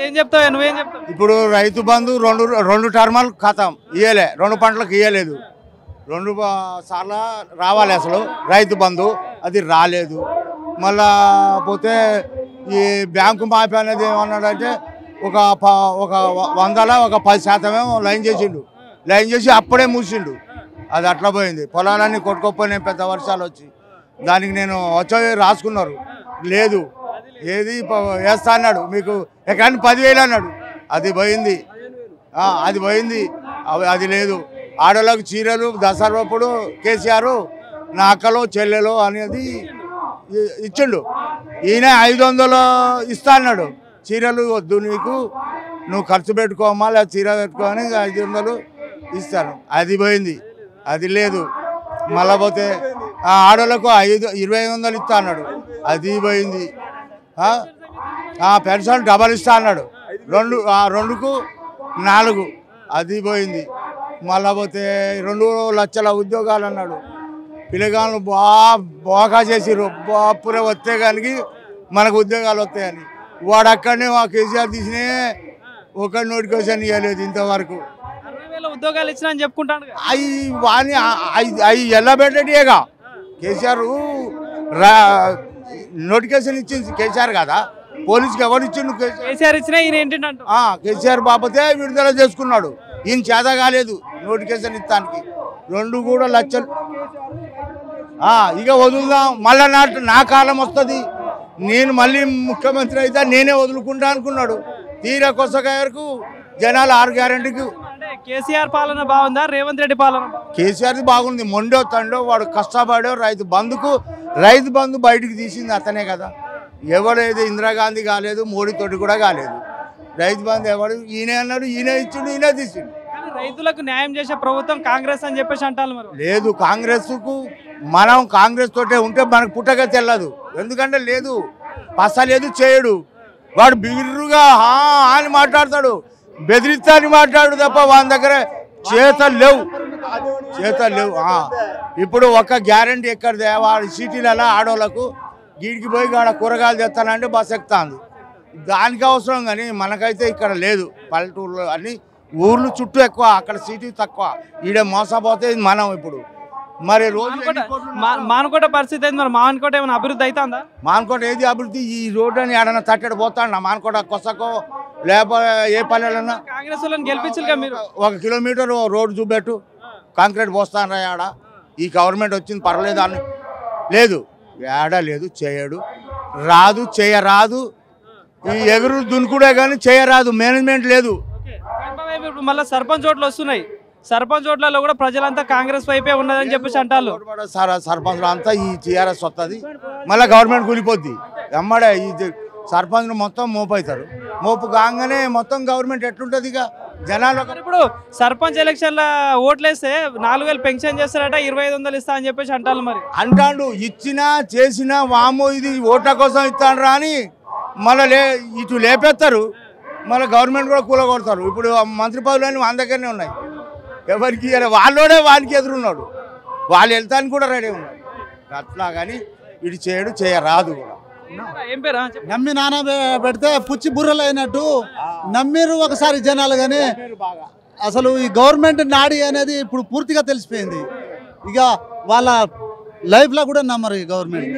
ఏం చెప్తావు నువ్వేం చెప్తావు? ఇప్పుడు రైతు బంధు రెండు టర్మాలు ఖతం ఇయ్యలే, 2 పంటలకు ఇయ్యలేదు. 2 సార్లు రావాలి అసలు రైతు బంధు, అది రాలేదు. మళ్ళా పోతే ఈ బ్యాంకు మాఫీ అనేది ఏమన్నాడంటే ఒక 100లో ఒక 10% లైన్ చేసిండు. లైన్ చేసి అప్పుడే మూసిండు. అది అట్లా పోయింది. పొలాలన్నీ కొట్టుకోపోయినాయి పెద్ద వర్షాలు వచ్చి. దానికి నేను వచ్చి రాసుకున్నారు, లేదు ఏది వేస్తా అన్నాడు, మీకు ఎకరానికి 10,000 అన్నాడు. అది పోయింది, అది పోయింది. అది లేదు. ఆడవాళ్ళకు చీరలు దసరాప్పుడు కేసీఆర్ నా అక్కలో చెల్లెలో అనేది ఇచ్చిండు. ఈయన 500 ఇస్తా అన్నాడు. చీరలు వద్దు నీకు, నువ్వు ఖర్చు పెట్టుకోమా లేదా చీర పెట్టుకోమని 500 ఇస్తాను. అది పోయింది, అది లేదు. మళ్ళా పోతే ఆడవాళ్ళకు 2,500 ఇస్తా అన్నాడు. అది పోయింది. పెన్షన్ డబల్ ఇస్తా అన్నాడు. 2కు 4, అది పోయింది. మళ్ళా పోతే 2 లక్షల ఉద్యోగాలు అన్నాడు. పిల్లగాళ్ళు బాగా చేసిర్రు, బాపురే వస్తే కానీ మనకు ఉద్యోగాలు వస్తాయని. వాడు అక్కడనే కేసీఆర్ తీసినే ఒక నోటిఫికేషన్ ఇవ్వలేదు ఇంతవరకు. 60,000 ఉద్యోగాలు ఇచ్చినా అని చెప్పుకుంటాను. అవి ఎల్లబెట్టేగా కేసీఆర్ నోటిఫికేషన్ ఇచ్చింది కేసీఆర్ కదా, పోలీసుకి ఎవరు ఇచ్చిండు? కేసీఆర్ ఇచ్చినా ఈయన ఏంటంటే కేసీఆర్ బాబతే విడుదల చేసుకున్నాడు. ఈయన చేత కాలేదు నోటిఫికేషన్ ఇస్తానికి. 2 కూడా లక్షలు. ఇక వదులుదాం, మళ్ళా నా కాలం వస్తుంది, నేను మళ్ళీ ముఖ్యమంత్రి అయితే నేనే వదులుకుంటా అనుకున్నాడు. తీరా కొసగాయకు జనాలు 6 గ్యారెంటీకి. కేసీఆర్ పాలన బాగుందా, రేవంత్ రెడ్డి పాలన? కేసీఆర్ది బాగుంది. మొండో తండో వాడు కష్టపడో రైతు బంధు బయటికి తీసింది అతనే కదా. ఎవడేది ఇందిరాగాంధీ కాలేదు, మోడీతోటి కూడా కాలేదు. రైతు బంధు ఎవడు ఈయన అన్నాడు, ఈయన ఇచ్చిండు, ఈయన తీసిండు. రైతులకు న్యాయం చేసే ప్రభుత్వం కాంగ్రెస్ అని చెప్పేసి అంటారు. మరి లేదు, మనం కాంగ్రెస్ తోటే ఉంటే మనకు పుట్టగా తెల్లదు. ఎందుకంటే లేదు, పస లేదు, చేయడు. వాడు బిర్రుగా అని మాట్లాడతాడు, బెదిరిస్తా అని మాట్లాడు తప్ప వాని దగ్గర చేతలు లేవు. ఇప్పుడు ఒక గ్యారంటీ ఎక్కడిదే, వాడి సిటీలలో ఆడోళ్ళకు గీడికి పోయి గాడ కూరగాయలు తెస్తానంటే బస్ ఎక్కుతాంది. దానికి అవసరం కానీ మనకైతే ఇక్కడ లేదు. పల్లెటూరులో అన్ని ఊర్లు చుట్టూ ఎక్కువ, అక్కడ సిటీ తక్కువ. ఈడ మోసపోతే మనం ఇప్పుడు మరి రోజు మానకోట పరిస్థితి ఏంది? మరి మానకోట ఏమైనా అభివృద్ధి అవుతుందా? మానకోట ఏది అభివృద్ధి? ఈ రోడ్డు అని ఏడన్నా తట్టడి పోతాడా? మానకోట కొసకో లేకపోతే ఏ పల్లెలన్నా కాంగ్రెస్ వాళ్ళని గెలిపించాలిగా మీరు. 1 కిలోమీటర్ రోడ్డు చూపెట్టు, కాంక్రీట్ పోస్తాను ఆడ. ఈ గవర్నమెంట్ వచ్చింది పర్లేదు అని లేదు, ఏడ లేదు, చేయడు, రాదు, చేయరాదు. ఈ ఎగురు దున్నుకుడే కానీ చేయరాదు, మేనేజ్మెంట్ లేదు. మళ్ళీ సర్పంచ్ ఓట్లు వస్తున్నాయి. సర్పంచ్ ఓట్లలో కూడా ప్రజలంతా కాంగ్రెస్ వైపే ఉన్నదని చెప్పేసి అంటారు. సర్పంచ్లు అంతా ఈ టీఆర్ఎస్ వస్తుంది, మళ్ళీ గవర్నమెంట్ కూలిపోద్ది. ఎమ్మడే ఈ సర్పంచ్లు మొత్తం మోపు అవుతారు. మోపు కాగానే మొత్తం గవర్నమెంట్ ఎట్లుంటుంది ఇక జనాలు. ఇప్పుడు సర్పంచ్ ఎలక్షన్ల ఓట్లేస్తే 4,000 పెన్షన్ చేస్తారట, 2,500 ఇస్తా అని చెప్పేసి అంటారు. మరి అంటాడు, ఇచ్చినా చేసినా వామో ఇది ఓట్ల కోసం ఇస్తాడు అని మళ్ళీ ఇటు లేపేస్తారు. మళ్ళీ గవర్నమెంట్ కూడా కూలగొడతారు. ఇప్పుడు మంత్రి పదవులన్నీ వాళ్ళ దగ్గరనే ఉన్నాయి. ఎవరికి వాళ్ళోడే వానికి ఎదురున్నాడు, వాళ్ళు వెళ్తానికి కూడా రెడీ ఉన్నాడు. అట్లా కానీ ఇటు చేయడు, చేయరాదు కూడా. ఏం పేరు? నమ్మి నాన్న పెడితే పుచ్చి బుర్రలు అయినట్టు నమ్మిరు ఒకసారి జనాలు. కానీ అసలు ఈ గవర్నమెంట్ నాడి అనేది ఇప్పుడు పూర్తిగా తెలిసిపోయింది. ఇక వాళ్ళ లైఫ్లో కూడా నమ్మరు ఈ గవర్నమెంట్.